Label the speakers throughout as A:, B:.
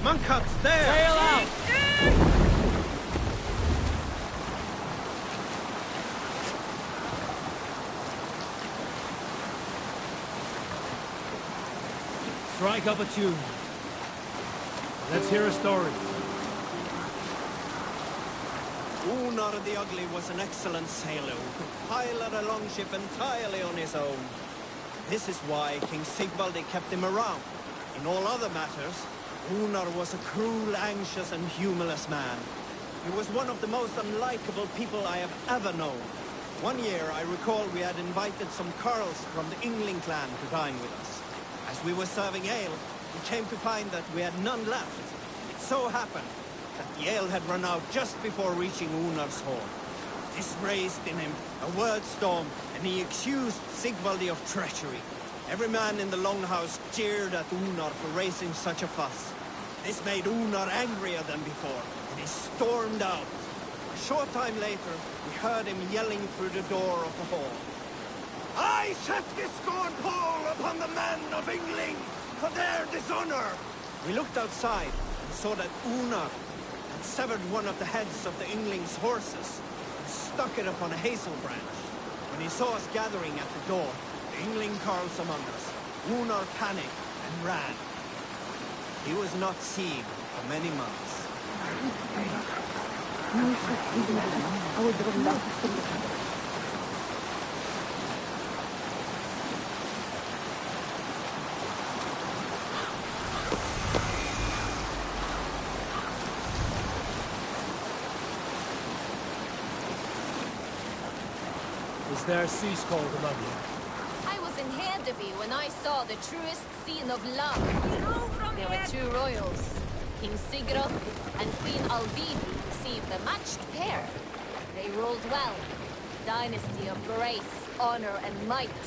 A: Monkhuts there!
B: Sail out! Strike up a tune. Let's hear a story.
A: Unar the Ugly was an excellent sailor who could pilot a longship entirely on his own. This is why King Sigvaldi kept him around. In all other matters, Unar was a cruel, anxious and humorless man. He was one of the most unlikable people I have ever known. One year, I recall we had invited some Carls from the Yngling clan to dine with us. As we were serving ale, we came to find that we had none left. It so happened that the ale had run out just before reaching Unar's hall. This raised in him a word storm, and he accused Sigvaldi of treachery. Every man in the longhouse jeered at Unar for raising such a fuss. This made Unar angrier than before, and he stormed out. A short time later, we heard him yelling through the door of the hall. I set this scorn pall upon the men of Yngling for their dishonor! We looked outside and saw that Unar had severed one of the heads of the Yngling's horses and stuck it upon a hazel branch. When he saw us gathering at the door, the Yngling Carls among us, Unar panicked and ran. He was not seen for many months.
B: Is there a sea scald among you?
C: I was in Hedeby when I saw the truest scene of love. There were two royals. King Sigurd and Queen Alvidi seemed a matched pair. They ruled well. Dynasty of grace, honor and might.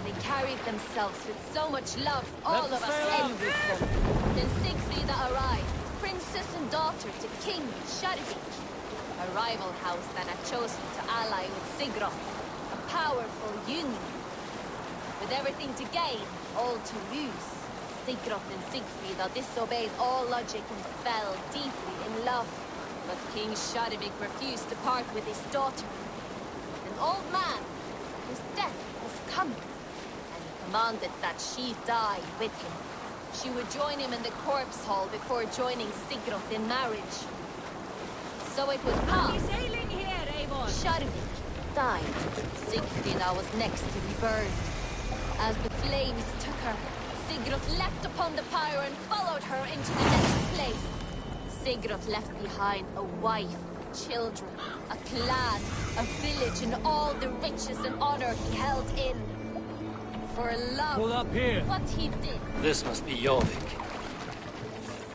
C: They carried themselves with so much love, all of us envied them. Then Sigfrida arrived, princess and daughter to King Sharvik. A rival house that had chosen to ally with Sigurd. A powerful union. With everything to gain, all to lose. Sigurd and Sigfrida disobeyed all logic and fell deeply in love. But King Sharvik refused to part with his daughter. An old man whose death was coming. And he commanded that she die with him. She would join him in the corpse hall before joining Sigurd in marriage. So it would pass.
D: Sailing here, Eivor.
C: Sharvik died. Sigfrida was next to be burned. As the flames took her, Sigurd leapt upon the pyre and followed her into the next place. Sigurd left behind a wife, children, a clan, a village, and all the riches and honor he held in. For love,
B: Pull up here.
C: what he did.
E: This must be Jorvik.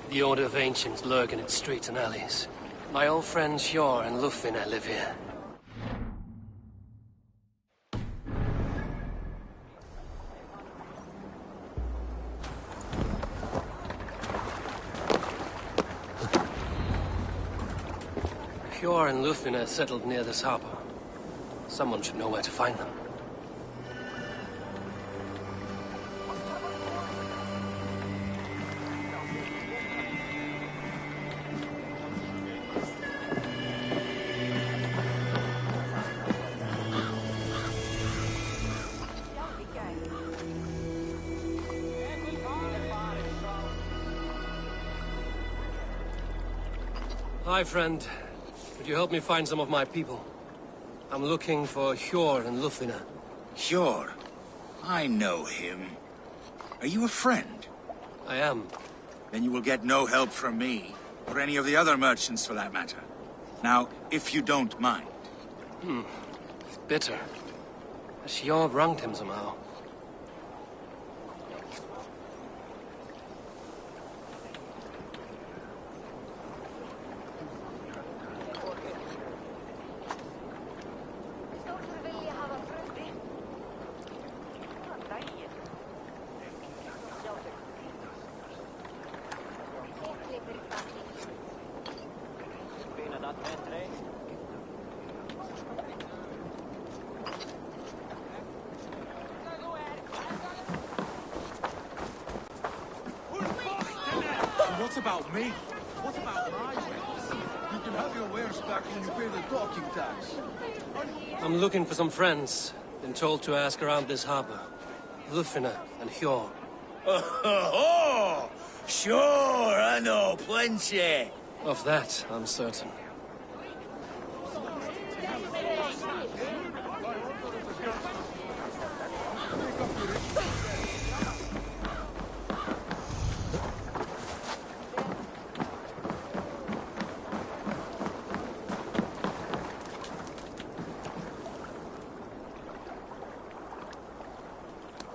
E: The Order of Ancients lurk in its streets and alleys. My old friends Hjor and Lufvina live here. Hjor and Lufvina settled near this harbor. Someone should know where to find them. Hi, friend. Could you help me find some of my people? I'm looking for Hjor and Lufvina.
F: Hjor? I know him. Are you a friend?
E: I am.
F: Then you will get no help from me, or any of the other merchants for that matter. Now, if you don't mind.
E: It's bitter. Has Hjor wronged him somehow?
F: about me? What about my wares?
D: You can have your wares back when you pay the docking tax.
E: I'm looking for some friends. Been told to ask around this harbor. Lufina and Hjor.
F: Oh, sure, I know plenty.
E: Of that, I'm certain.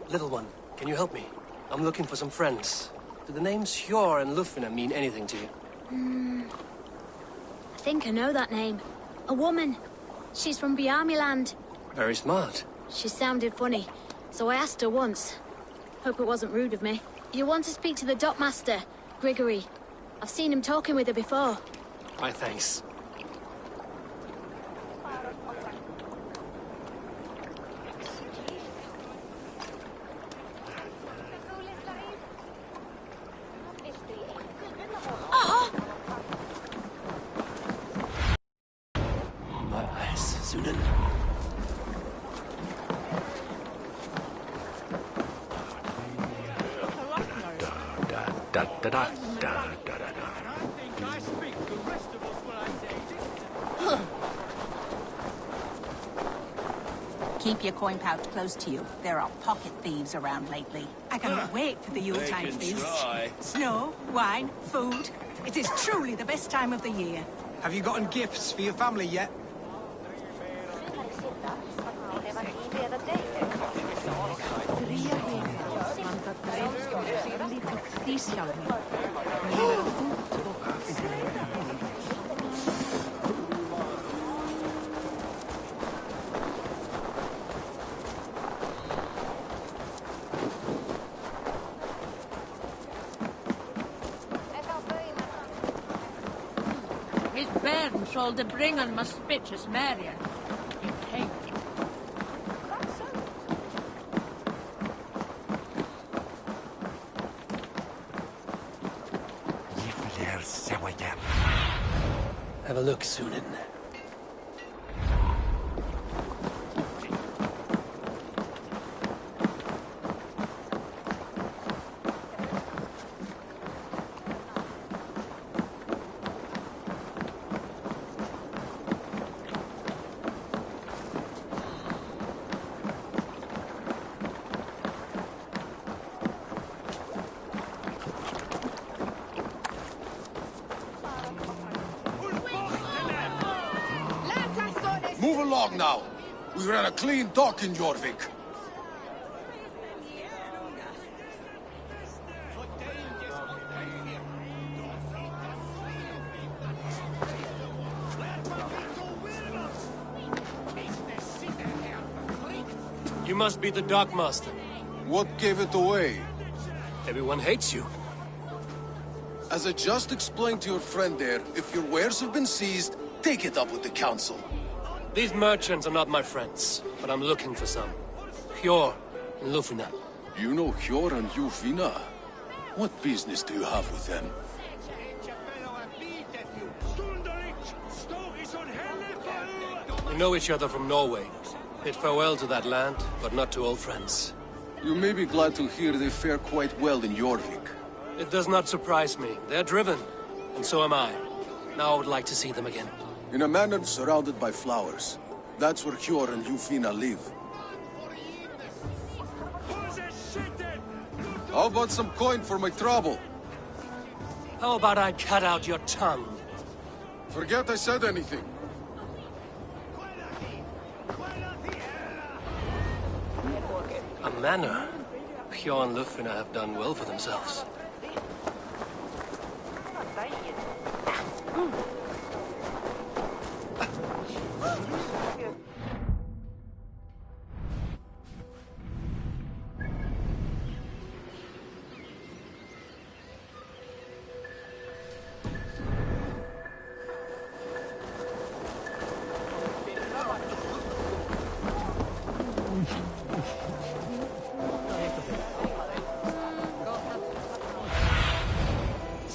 E: Little one, can you help me? I'm looking for some friends. Do the names Hjor and Lufina mean anything to you?
G: I think I know that name. A woman. She's from Biamiland.
E: Very smart.
G: She sounded funny, so I asked her once. Hope it wasn't rude of me. You want to speak to the dockmaster, Grigory. I've seen him talking with her before.
E: My thanks. My eyes, Sunan.
H: Keep your coin pouch close to you. There are pocket thieves around lately. I cannot wait for the Yuletide feast. Snow, wine, food. It is truly the best time of the year.
A: Have you gotten gifts for your family yet?
I: His bairn shall the bring on my spitches Marion. You take.
E: Have a look, Sunan.
D: Move along now. We ran a clean dock in Jorvik.
E: You must be the dockmaster.
D: What gave it away?
E: Everyone hates you.
D: As I just explained to your friend there, if your wares have been seized, take it up with the council.
E: These merchants are not my friends, but I'm looking for some. Hjor and Lufina.
D: You know Hjor and Lufina? What business do you have with them?
E: We know each other from Norway. Bid farewell to that land, but not to old friends.
D: You may be glad to hear they fare quite well in Jorvik.
E: It does not surprise me. They're driven, and so am I. Now I would like to see them again.
D: In a manor surrounded by flowers. That's where Hjor and Lufina live. How about some coin for my trouble?
E: How about I cut out your tongue?
D: Forget I said anything.
E: A manor? Hjor and Lufina have done well for themselves.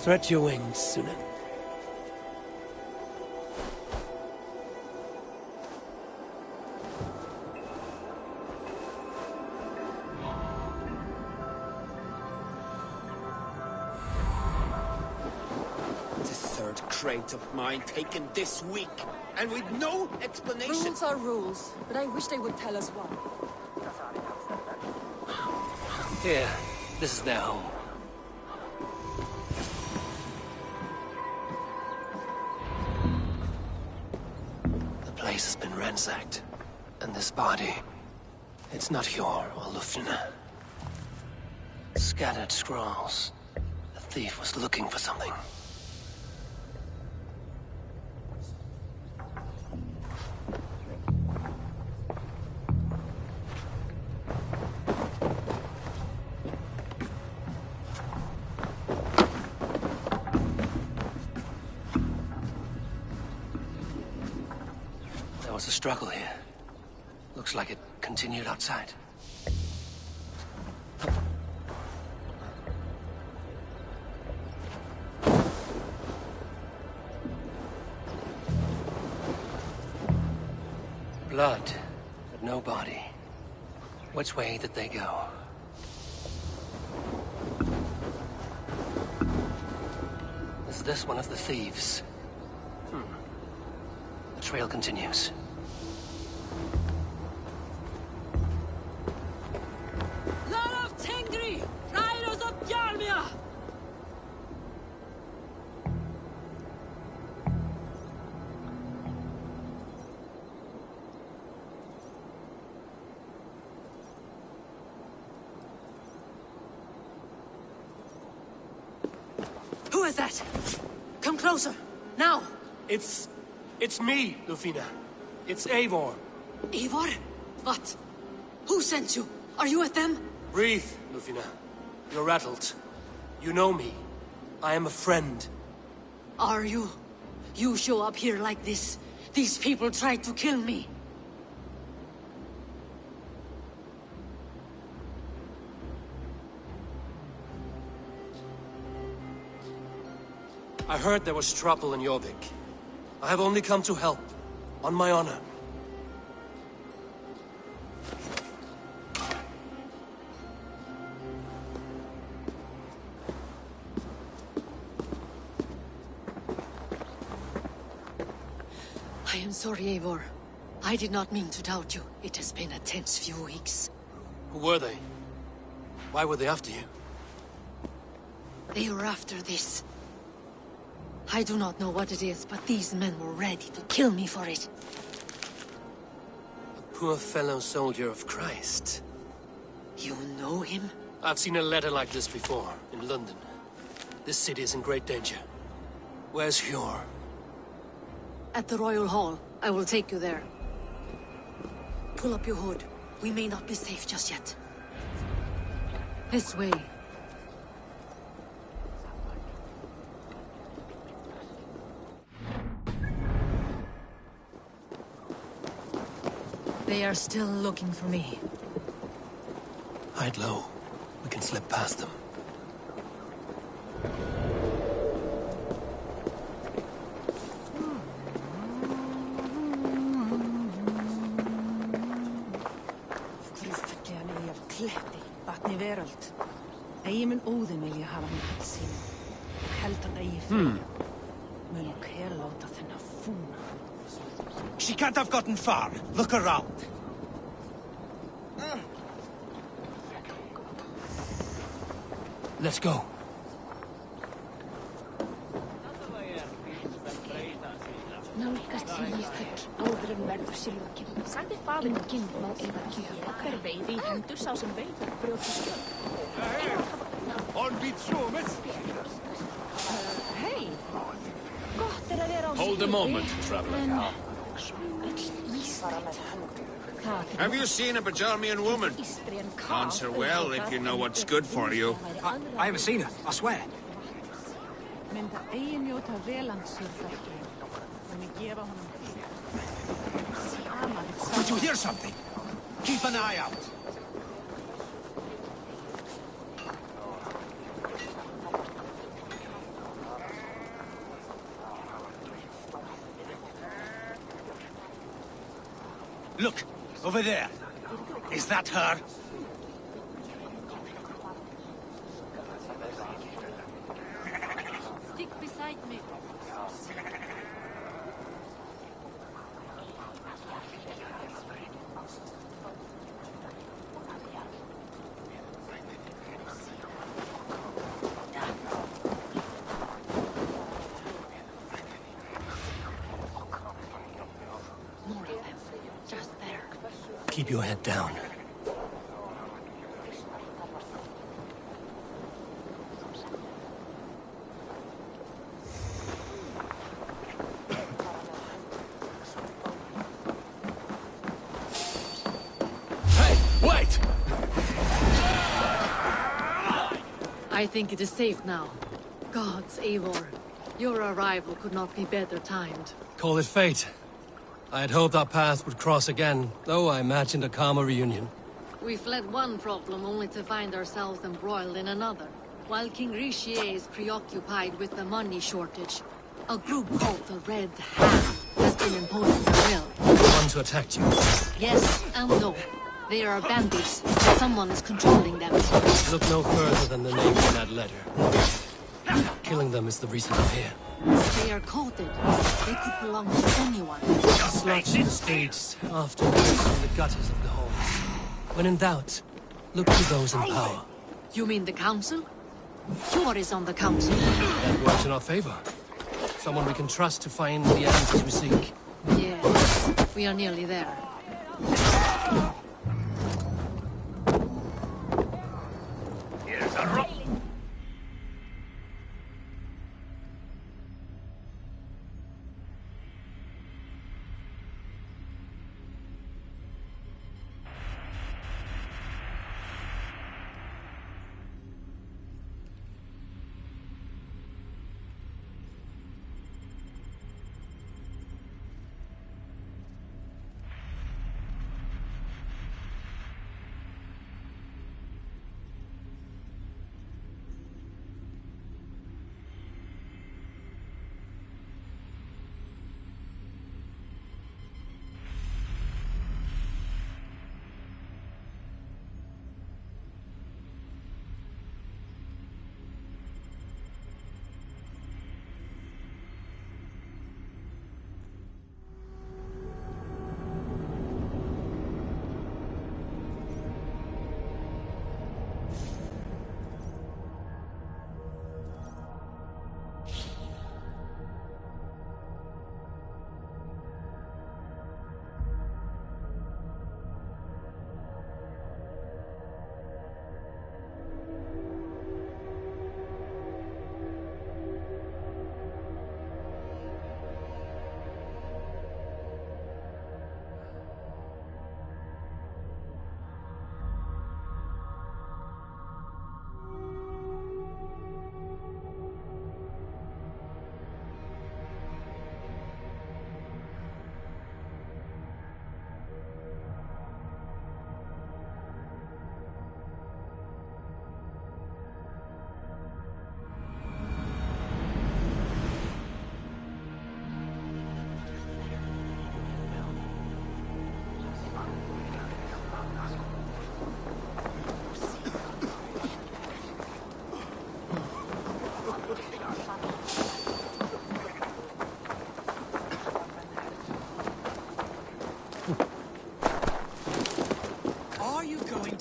E: Stretch your wings, Suna.
A: The third crate of mine taken this week, and with no explanation.
J: Rules are rules, but I wish they would tell us why.
E: Here, this is their home. The place has been ransacked, and this body, it's not Hjor or Lufna. Scattered scrolls. The thief was looking for something. There was a struggle here. Looks like it continued outside. Blood, but no body. Which way did they go? Is this one of the thieves? The trail continues.
H: Who is that? Come closer, now!
E: It's me, Lufina. It's Eivor.
H: Eivor? What? Who sent you? Are you with them?
E: Breathe, Lufina. You're rattled. You know me. I am a friend.
H: Are you? You show up here like this. These people tried to kill me.
E: I heard there was trouble in Jorvik. I have only come to help, on my honor.
H: I am sorry, Eivor. I did not mean to doubt you. It has been a tense few weeks.
E: Who were they? Why were they after you?
H: They were after this. I do not know what it is, but these men were ready to kill me for it.
E: A poor fellow soldier of Christ.
H: You know him?
E: I've seen a letter like this before, in London. This city is in great danger. Where's Hjor?
H: At the Royal Hall. I will take you there. Pull up your hood. We may not be safe just yet. This way. They are still looking for me.
E: Hide low. We can slip past them.
J: Vatni veröld. Eigi mun Óðinn vilja hafa hann til sín. Held hann eigi fyrir. Mun hver láta þennan fúna.
K: She can't have gotten far. Look around.
E: Let's go.
G: Nálgast síðan áður en verður sér lokið. Sagði faðirinn má eiga gjöf. Hver veiði í hendur sá sem veiðar brjóta skjöld.
K: On beat suomet.
G: Hei! Gott að vera á
K: Hold a moment, traveler. Have you seen a Bajarmian woman? Answer well if you know what's good for you.
F: I haven't seen her, I swear.
J: Mynda eigi njóta velandsörðarki.
K: Did you hear something? Keep an eye out.
F: Look, over there. Is that her?
I: Stick beside me.
J: More of them. Just there.
E: Keep your head down.
F: Hey, wait!
J: I think it is safe now. Gods, Eivor. Your arrival could not be better timed.
E: Call it fate. I had hoped our paths would cross again, though I imagined a calmer reunion.
J: We fled one problem only to find ourselves embroiled in another. While King Richier is preoccupied with the money shortage, a group called the Red Hand has been imposing their will.
E: The ones who attacked you.
J: Yes and no. They are bandits, but someone is controlling them.
E: Look no further than the names in that letter. Killing them is the reason I'm here.
J: They are coded. They could belong to anyone.
E: Sluts in the streets, often in the gutters of the halls. When in doubt, look to those in power.
J: You mean the council? Fjord is on the council.
E: That works in our favor. Someone we can trust to find the answers we seek.
J: Yes, we are nearly there.
F: Here's a rock.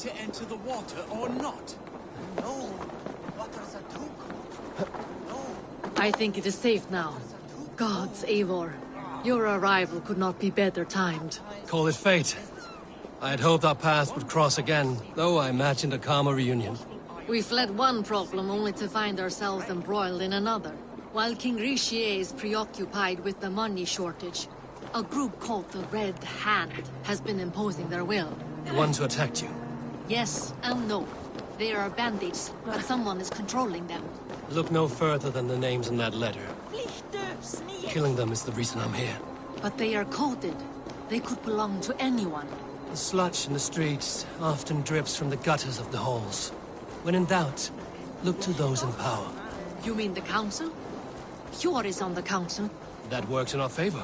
L: to enter the water or not?
A: No, water's a too cold. No.
J: I think it is safe now. Gods, Eivor. Your arrival could not be better timed.
E: Call it fate. I had hoped our paths would cross again, though I imagined a calmer reunion.
J: We fled one problem only to find ourselves embroiled in another. While King Richier is preoccupied with the money shortage, a group called the Red Hand has been imposing their will.
E: The ones who attacked you?
J: Yes and no. They are bandits, but someone is controlling them.
E: Look no further than the names in that letter. Killing them is the reason I'm here.
J: But they are coded. They could belong to anyone.
E: The sludge in the streets often drips from the gutters of the halls. When in doubt, look to those in power.
J: You mean the council? Fjord is on the council.
E: That works in our favor.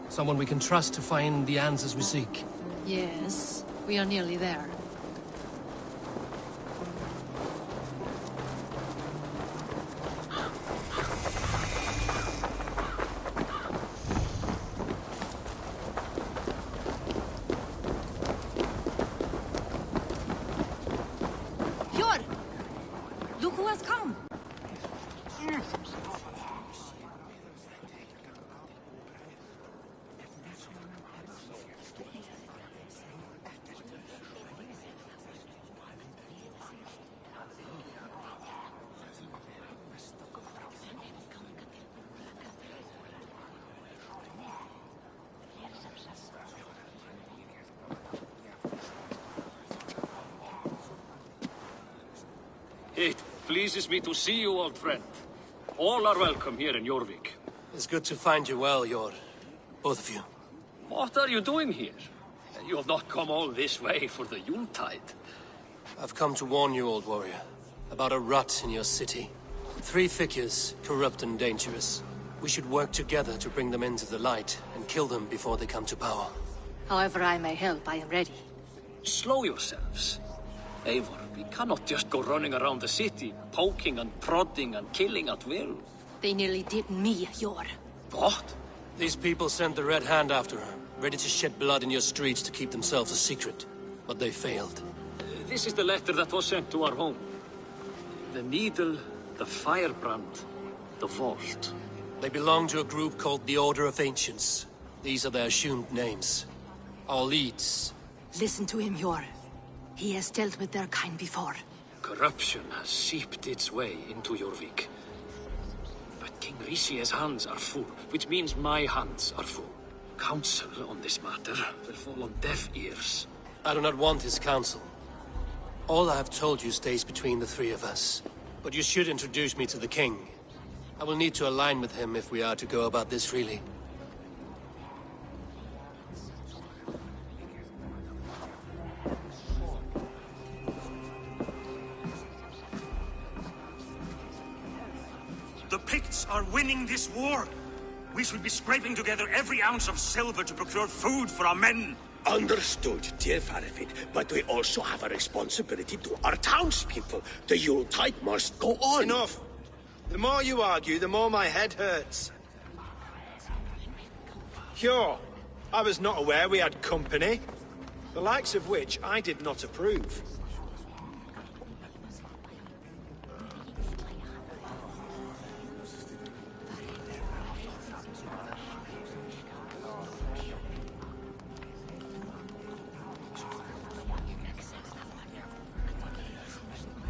E: Someone we can trust to find the answers we seek.
J: Yes, we are nearly there.
H: Yor! Look who has come!
M: It pleases me to see you, old friend. All are welcome here in Jorvik.
E: It's good to find you well, Yor. Both of you.
M: What are you doing here? You have not come all this way for the Yuletide.
E: I've come to warn you, old warrior, about a rot in your city. 3 figures, corrupt and dangerous. We should work together to bring them into the light and kill them before they come to power.
J: However I may help, I am ready.
M: Slow yourselves. Eivor, we cannot just go running around the city, poking and prodding and killing at will.
J: They nearly did me, Yor.
M: What?
E: These people sent the Red Hand after her, ready to shed blood in your streets to keep themselves a secret. But they failed.
M: This is the letter that was sent to our home. The needle, the firebrand, the vault.
E: They belong to a group called the Order of Ancients. These are their assumed names. Our leads.
J: Listen to him, Yor. He has dealt with their kind before.
M: Corruption has seeped its way into Jorvik. But King Rishie's hands are full, which means my hands are full. Counsel on this matter will fall on deaf ears.
E: I do not want his counsel. All I have told you stays between the 3 of us. But you should introduce me to the king. I will need to align with him if we are to go about this freely.
N: The Picts are winning this war. We should be scraping together every ounce of silver to procure food for our men.
O: Understood, dear Faravid, but we also have a responsibility to our townspeople. The Yuletide must go on.
A: Enough! The more you argue, the more my head hurts. Sure, I was not aware we had company, the likes of which I did not approve.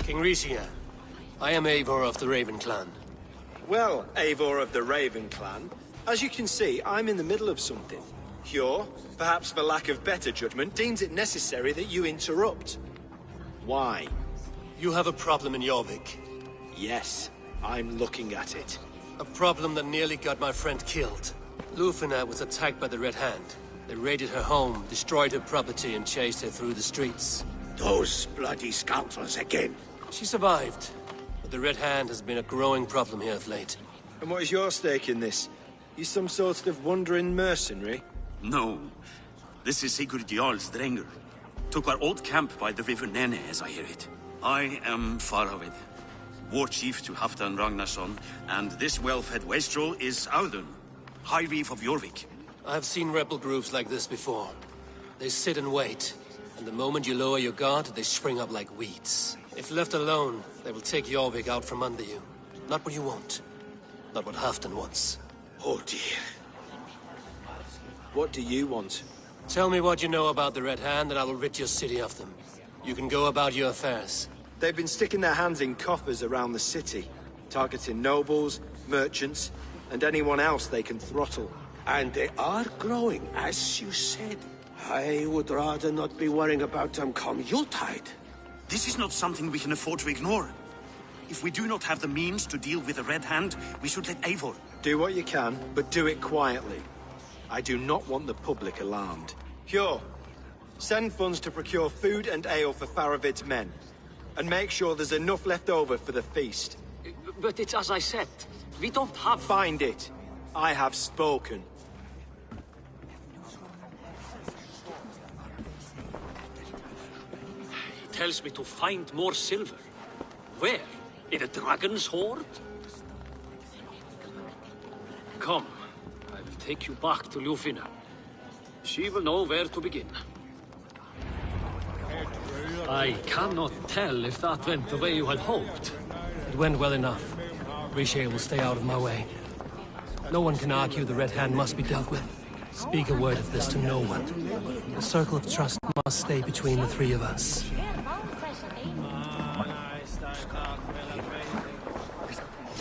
E: King Rishia, I am Eivor of the Raven Clan.
A: Well, Eivor of the Raven Clan, as you can see, I'm in the middle of something. Hjor, perhaps for lack of better judgment, deems it necessary that you interrupt. Why?
E: You have a problem in Jorvik.
A: Yes, I'm looking at it.
E: A problem that nearly got my friend killed. Lufina was attacked by the Red Hand. They raided her home, destroyed her property, and chased her through the streets.
O: Those bloody scoundrels again.
E: She survived, but the Red Hand has been a growing problem here of late.
A: And what is your stake in this? You some sort of wandering mercenary?
N: No. This is Sigurd Jarl's Drenger. Took our old camp by the river Nene, as I hear it. I am Faravid, war chief to Halfdan Ragnarsson, and this well-fed wastrel is Audun, High Reef of Jorvik.
E: I have seen rebel groups like this before. They sit and wait, and the moment you lower your guard, they spring up like weeds. If left alone, they will take Jorvik out from under you. Not what you want. Not what Halfdan wants.
O: Oh dear.
A: What do you want?
E: Tell me what you know about the Red Hand, and I will rid your city of them. You can go about your affairs.
A: They've been sticking their hands in coffers around the city, targeting nobles, merchants, and anyone else they can throttle.
O: And they are growing, as you said. I would rather not be worrying about them come Yuletide.
N: This is not something we can afford to ignore. If we do not have the means to deal with the Red Hand, we should let Eivor.
A: Do what you can, but do it quietly. I do not want the public alarmed. Hjor, send funds to procure food and ale for Faravid's men. And make sure there's enough left over for the feast.
M: But it's as I said, we don't have...
A: Find it. I have spoken.
M: tells me to find more silver. Where? In a dragon's hoard? Come, I will take you back to Lufina. She will know where to begin. I cannot tell if that went the way you had hoped.
E: It went well enough. Riche will stay out of my way. No one can argue the Red Hand must be dealt with. Speak a word of this to no one. The circle of trust must stay between the three of us.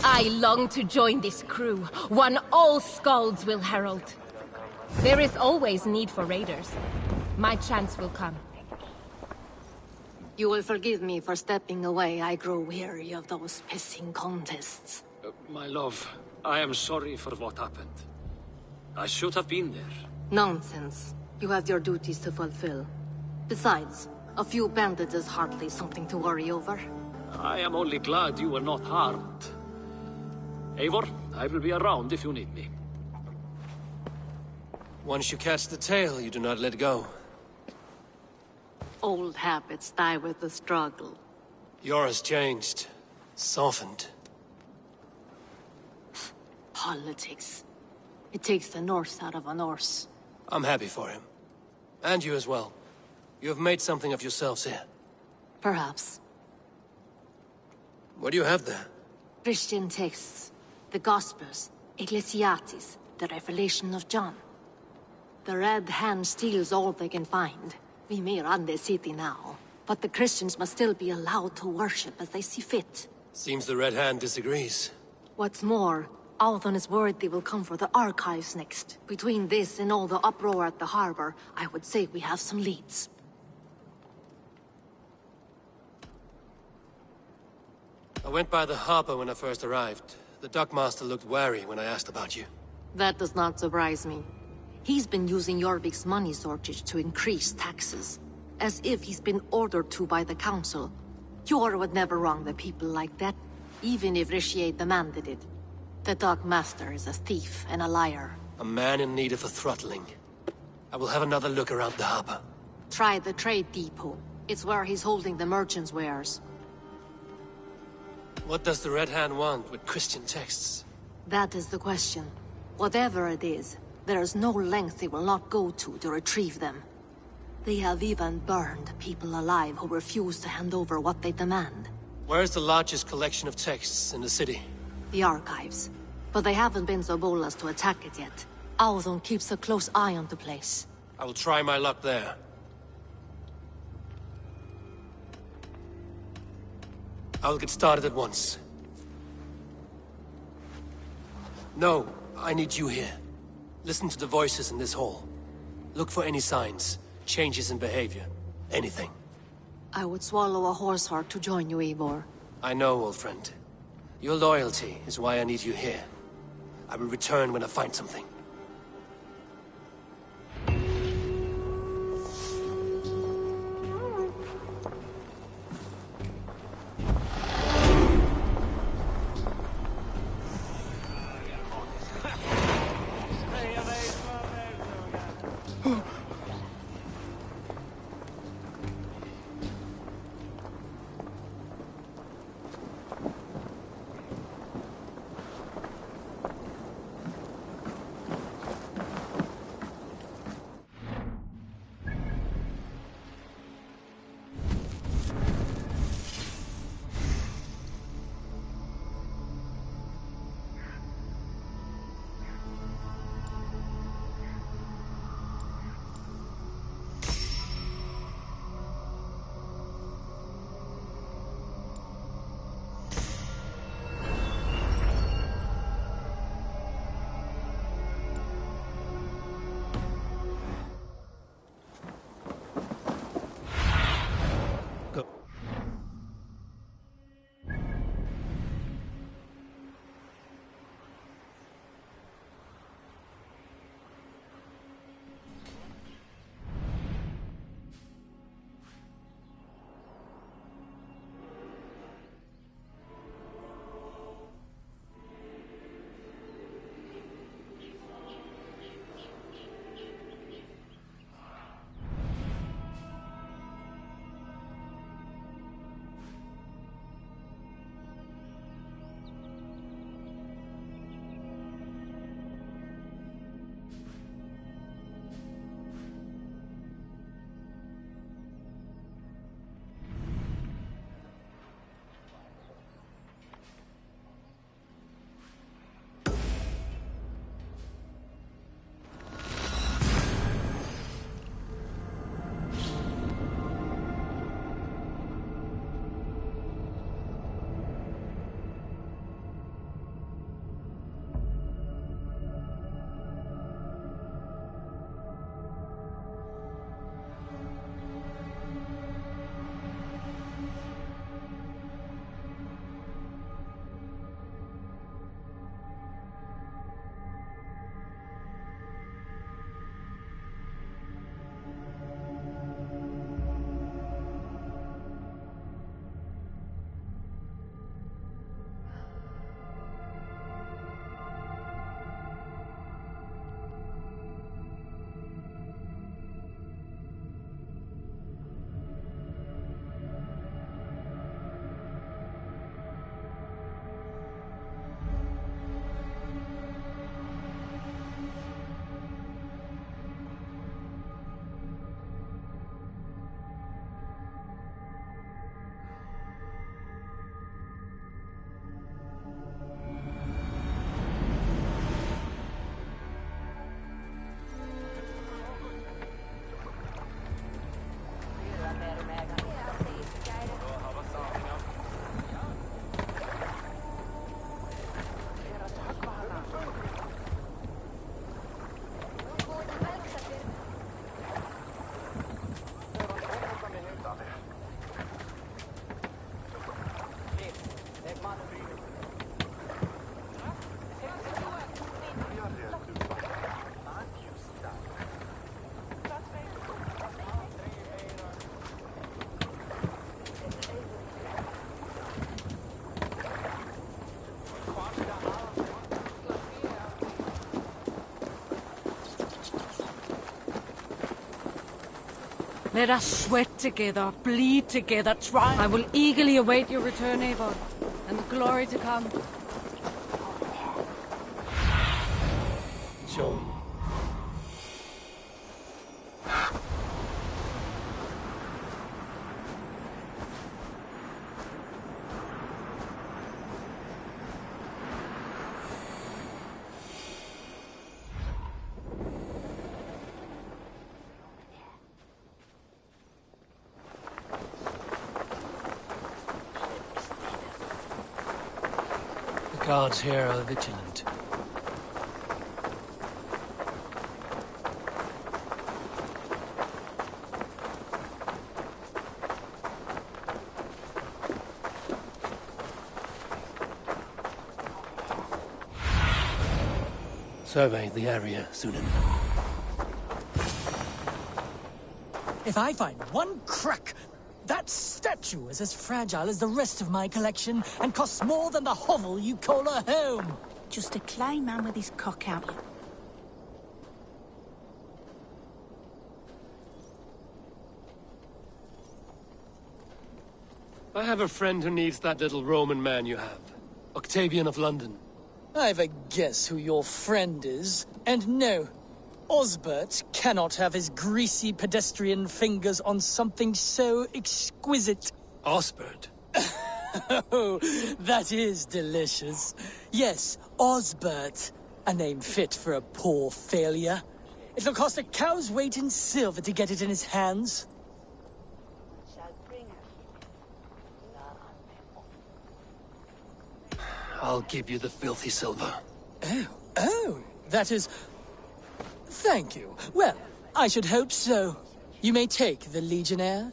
C: I long to join this crew, one all Skalds will herald. There is always need for raiders. My chance will come.
J: You will forgive me for stepping away. I grow weary of those pissing contests.
M: My love, I am sorry for what happened. I should have been there.
J: Nonsense. You have your duties to fulfill. Besides, a few bandits is hardly something to worry over.
M: I am only glad you were not harmed. Eivor, I will be around if you need me.
E: Once you catch the tail, you do not let go.
J: Old habits die with the struggle.
E: Yours changed. Softened.
J: Politics. It takes the Norse out of a Norse.
E: I'm happy for him. And you as well. You have made something of yourselves here.
J: Perhaps.
E: What do you have there?
J: Christian texts. The Gospels. Ecclesiastes. The Revelation of John. The Red Hand steals all they can find. We may run the city now, but the Christians must still be allowed to worship as they see fit.
E: Seems the Red Hand disagrees.
J: What's more, Althon is worried they will come for the archives next. Between this and all the uproar at the harbor, I would say we have some leads.
E: I went by the harbor when I first arrived. The dockmaster looked wary when I asked about you.
J: That does not surprise me. He's been using Jorvik's money shortage to increase taxes. As if he's been ordered to by the council. Jor would never wrong the people like that, even if Richier demanded it. The dockmaster is a thief and a liar.
E: A man in need of a throttling. I will have another look around the harbor.
J: Try the trade depot. It's where he's holding the merchants' wares.
E: What does the Red Hand want with Christian texts?
J: That is the question. Whatever it is, there is no length they will not go to retrieve them. They have even burned people alive who refuse to hand over what they demand.
E: Where is the largest collection of texts in the city?
J: The archives. But they haven't been so bold as to attack it yet. Althon keeps a close eye on the place.
E: I will try my luck there. I will get started at once. No, I need you here. Listen to the voices in this hall. Look for any signs, changes in behavior, anything.
J: I would swallow a horse heart to join you, Eivor.
E: I know, old friend. Your loyalty is why I need you here. I will return when I find something.
I: Let us sweat together, bleed together, try. I will eagerly await your return, Eivor, and the glory to come.
E: Show me. The guards here are vigilant. Survey the area, Sunan.
P: If I find one crack, that statue is as fragile as the rest of my collection and costs more than the hovel you call a home.
H: Just a clay man with his cock out.
E: I have a friend who needs that little Roman man you have. Octavian of London.
P: I've a guess who your friend is. And no, Osbert cannot have his greasy pedestrian fingers on something so exquisite.
E: Osbert?
P: Oh, that is delicious. Yes, Osbert. A name fit for a poor failure. It'll cost a cow's weight in silver to get it in his hands.
E: I'll give you the filthy silver.
P: Oh, that is... Thank you. Well, I should hope so. You may take the Legionnaire.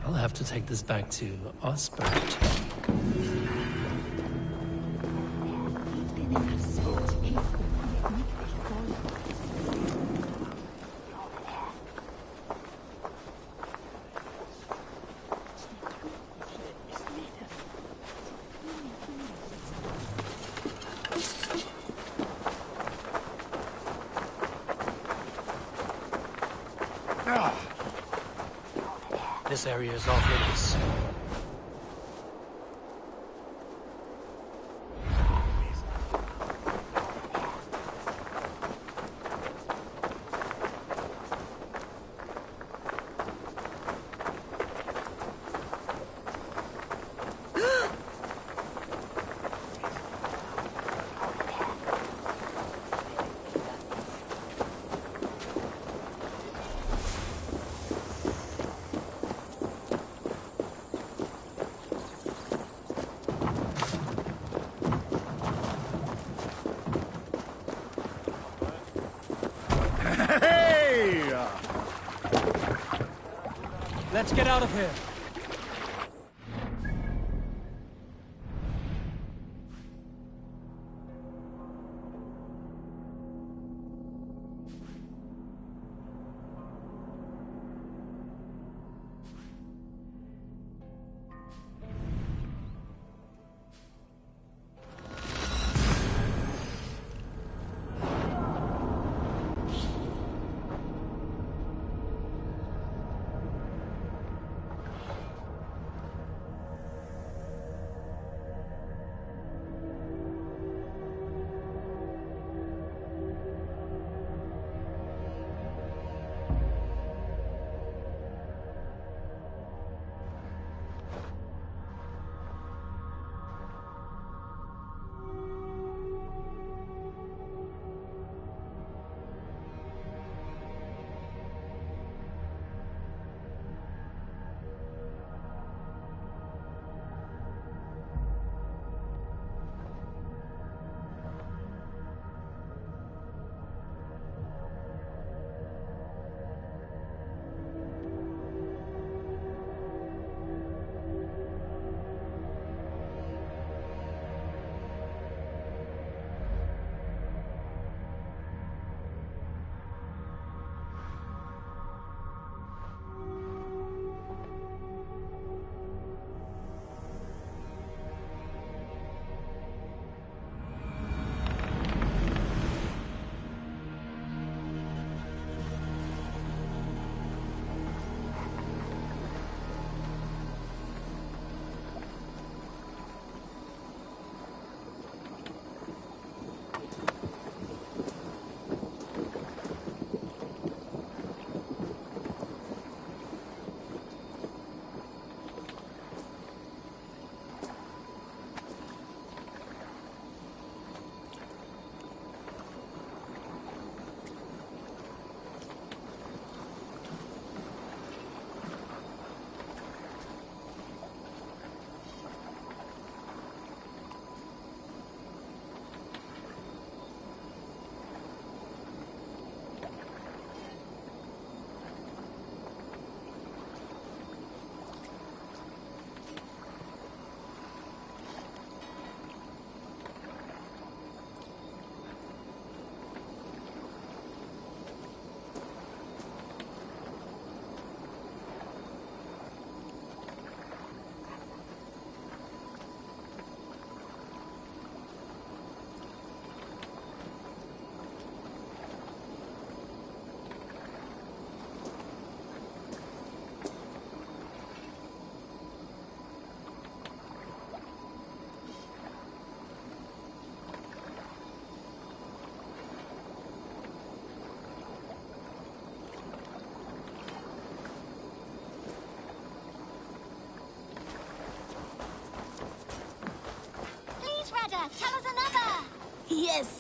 E: I'll have to take this back to Osbert. This area is off limits.
B: Let's get out of here.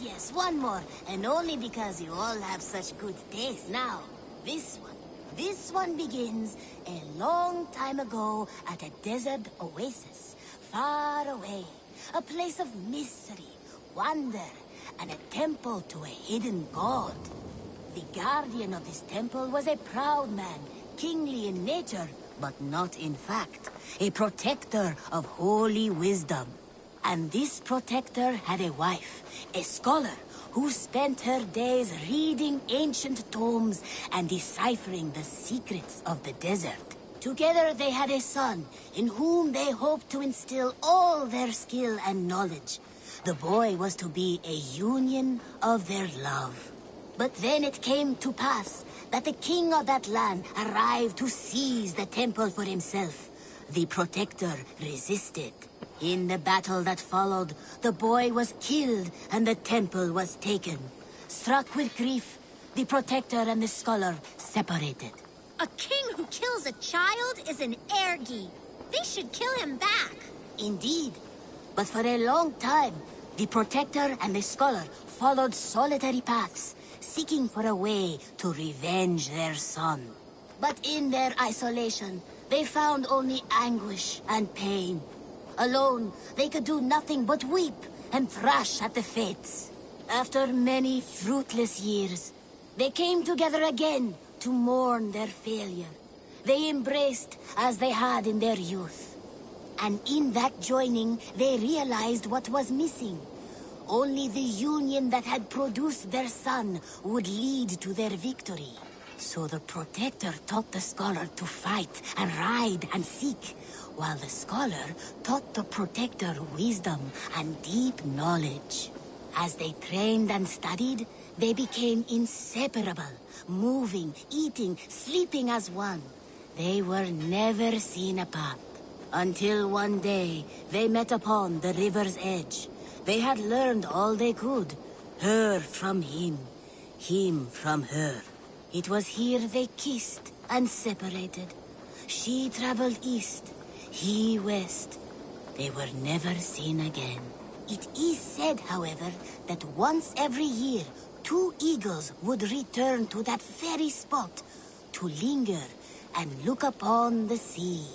Q: Yes, one more. And only because you all have such good taste. Now, this one begins a long time ago at a desert oasis, far away. A place of mystery, wonder, and a temple to a hidden god. The guardian of this temple was a proud man, kingly in nature, but not in fact. A protector of holy wisdom. And this protector had a wife, a scholar, who spent her days reading ancient tomes and deciphering the secrets of the desert. Together they had a son, in whom they hoped to instill all their skill and knowledge. The boy was to be a union of their love. But then it came to pass that the king of that land arrived to seize the temple for himself. The protector resisted. In the battle that followed, the boy was killed and the temple was taken. Struck with grief, the protector and the scholar separated.
G: A king who kills a child is an ergi. They should kill him back.
Q: Indeed. But for a long time, the protector and the scholar followed solitary paths, seeking for a way to revenge their son. But in their isolation, they found only anguish and pain. Alone, they could do nothing but weep and thrash at the fates. After many fruitless years, they came together again to mourn their failure. They embraced as they had in their youth. And in that joining, they realized what was missing. Only the union that had produced their son would lead to their victory. So the protector taught the scholar to fight and ride and seek, while the scholar taught the protector wisdom and deep knowledge. As they trained and studied, they became inseparable, moving, eating, sleeping as one. They were never seen apart. Until one day, they met upon the river's edge. They had learned all they could, her from him from her. It was here they kissed and separated. She traveled east, he west. They were never seen again. It is said, however, that once every year, 2 eagles would return to that very spot to linger and look upon the sea.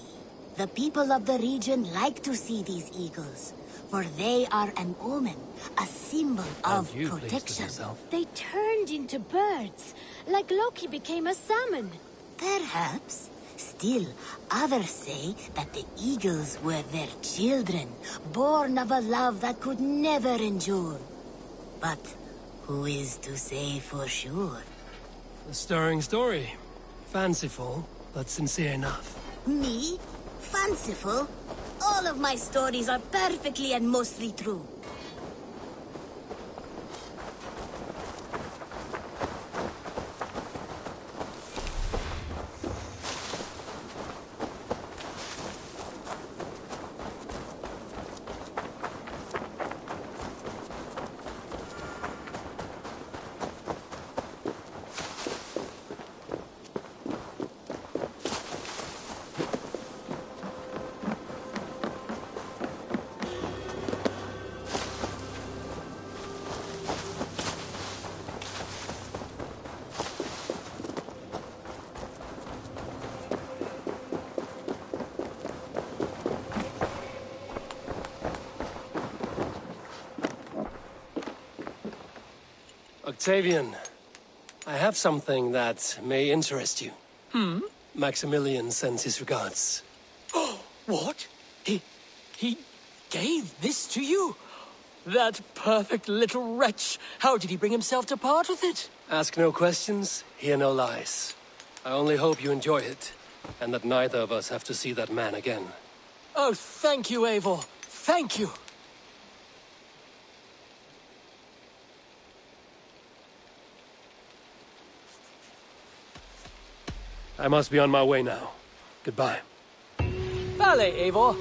Q: The people of the region like to see these eagles, for they are an omen, a symbol of protection.
G: They turned into birds, like Loki became a salmon.
Q: Perhaps. Still, others say that the eagles were their children, born of a love that could never endure. But who is to say for sure?
E: A stirring story. Fanciful, but sincere enough.
Q: Me? Fanciful? All of my stories are perfectly and mostly true.
E: Octavian, I have something that may interest you. Maximilian sends his regards.
P: Oh, what? He gave this to you? That perfect little wretch. How did he bring himself to part with it?
E: Ask no questions, hear no lies. I only hope you enjoy it, and that neither of us have to see that man again.
P: Oh, thank you, Eivor. Thank you.
E: I must be on my way now. Goodbye.
P: Vale, Eivor.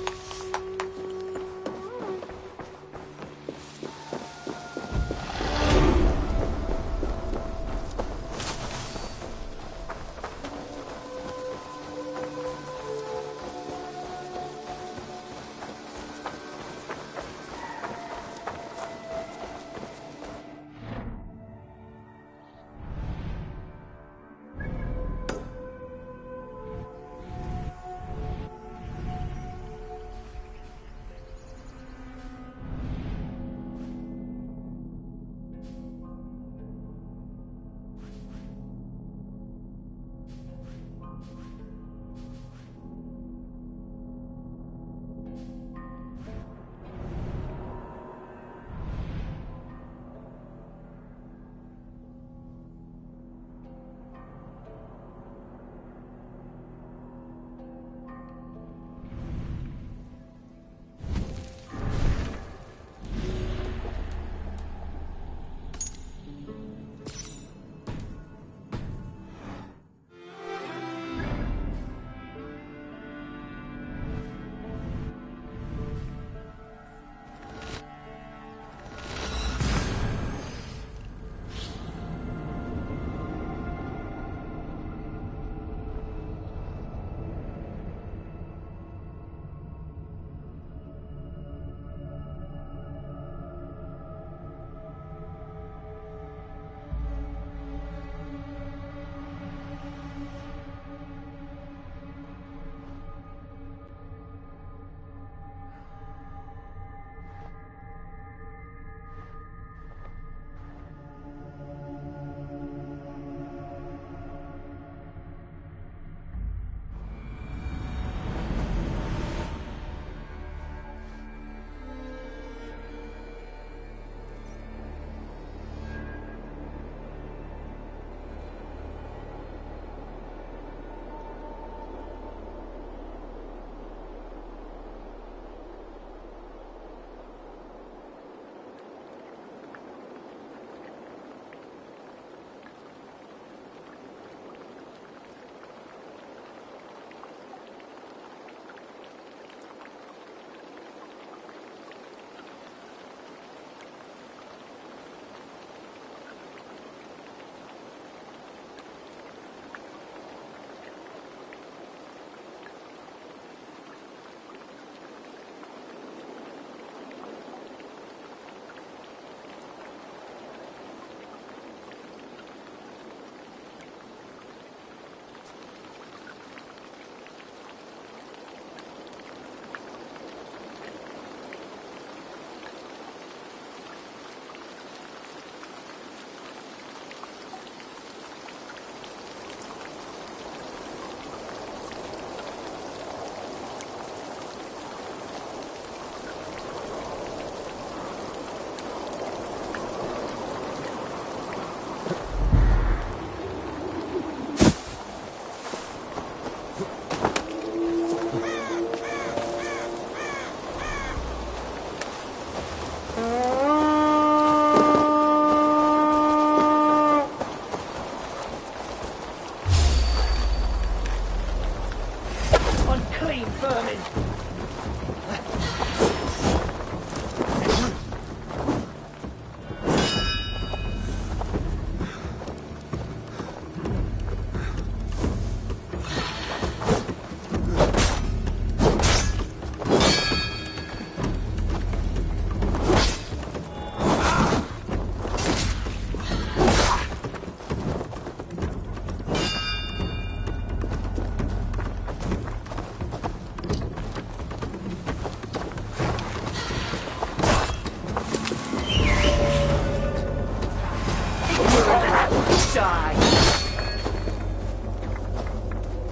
R: Die!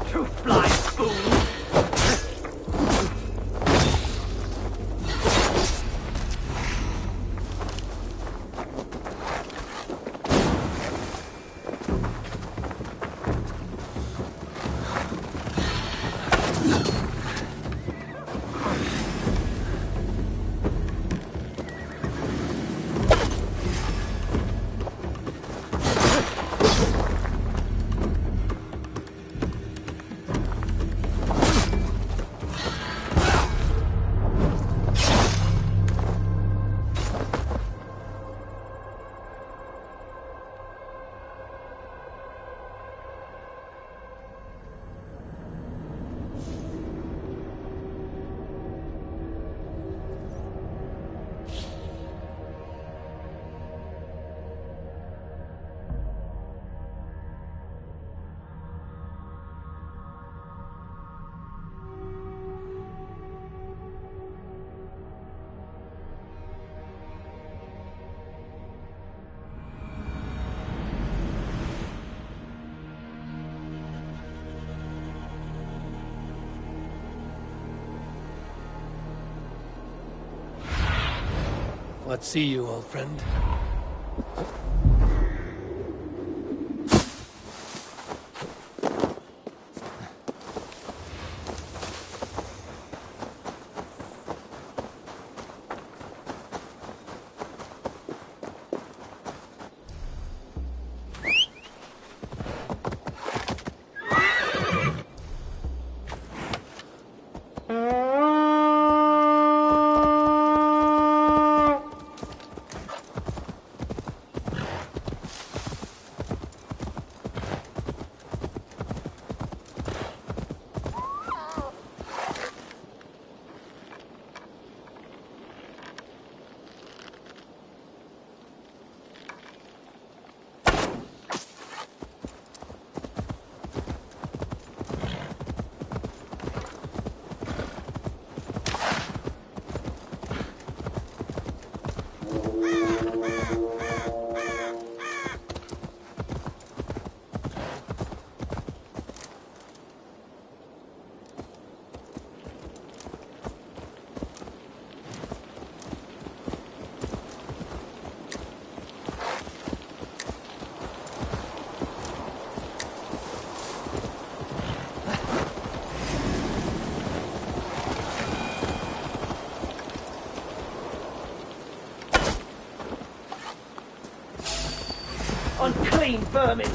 R: Truth blind fool!
E: Let's see you, old friend. Unclean vermin!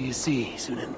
E: you see, Sunan?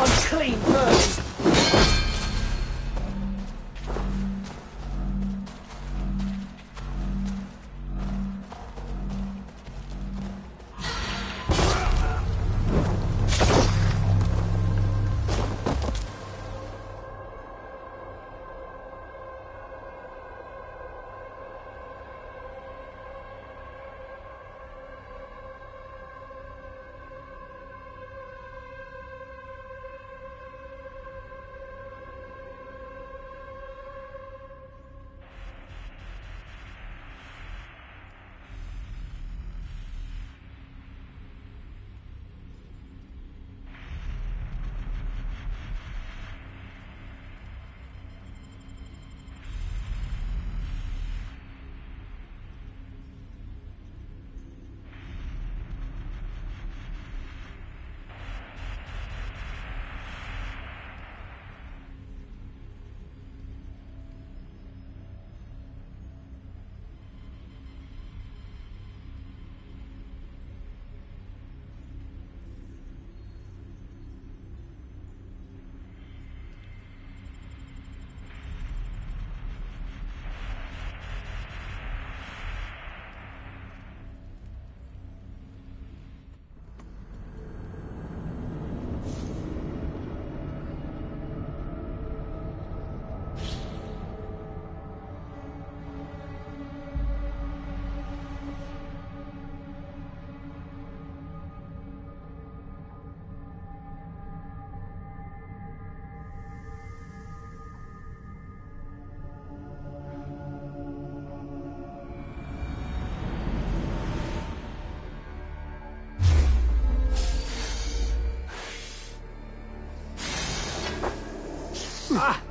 R: Unclean birds!
E: Ah!